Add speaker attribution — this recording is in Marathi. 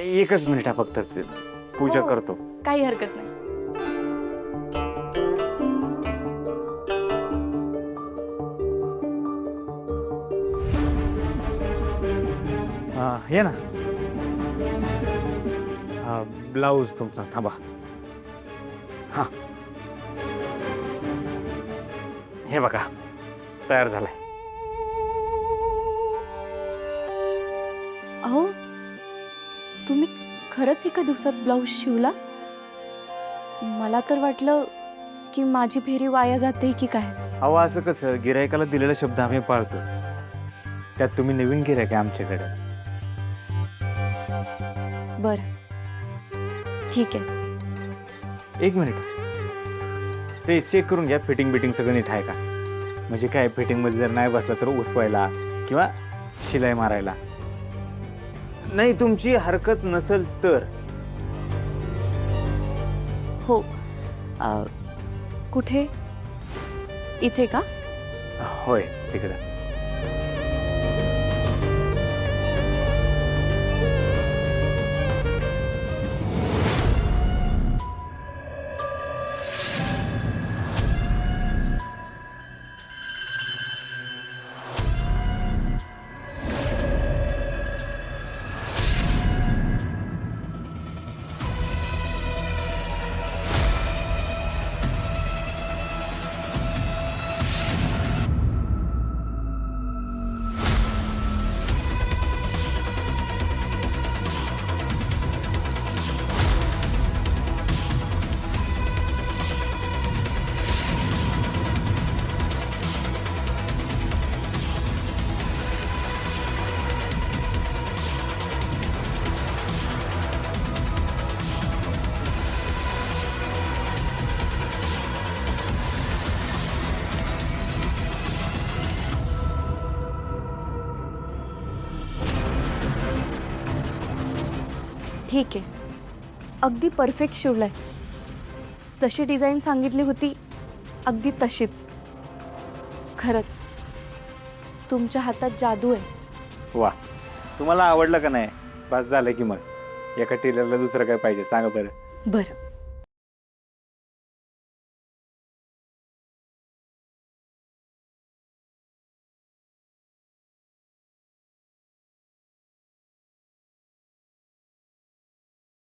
Speaker 1: एकच मिनिट हा फक्त पूजा
Speaker 2: हो,
Speaker 1: करतो.
Speaker 2: काही हरकत नाही.
Speaker 1: हे ना हा ब्लाऊज तुमचा थांबा. हा हे बघा तयार झालाय.
Speaker 2: अहो, तुम्ही खरंच एका दिवसात ब्लाऊज शिवला? मला तर वाटलं की माझी फेरी वाया जाते की काय.
Speaker 1: अहो असं कसं, गिरायकाला दिलेला शब्द आम्ही पाळतो. त्यात तुम्ही नवीन गिरायक आहे आमच्याकडे.
Speaker 2: बरं, ठीक आहे.
Speaker 1: एक मिनिट, ते चेक करून घ्या फिटिंग बिटिंग सगळं नीट आहे का. म्हणजे काय, फिटिंग मध्ये जर नाही बसला तर उसवायला किंवा शिलाई मारायला. नाही तुमची हरकत नसेल तर.
Speaker 2: हो. कुठे? इथे का?
Speaker 1: होय तिकडं.
Speaker 2: ठीक आहे. अगदी परफेक्ट शिवलाय. जशी डिझाईन सांगितली होती अगदी तशीच. खरंच तुमच्या हातात जादू आहे.
Speaker 1: वा, तुम्हाला आवडलं का नाही? बस झालं की मग. एका टेलरला दुसरं काय पाहिजे सांगा बरं.
Speaker 2: बरं,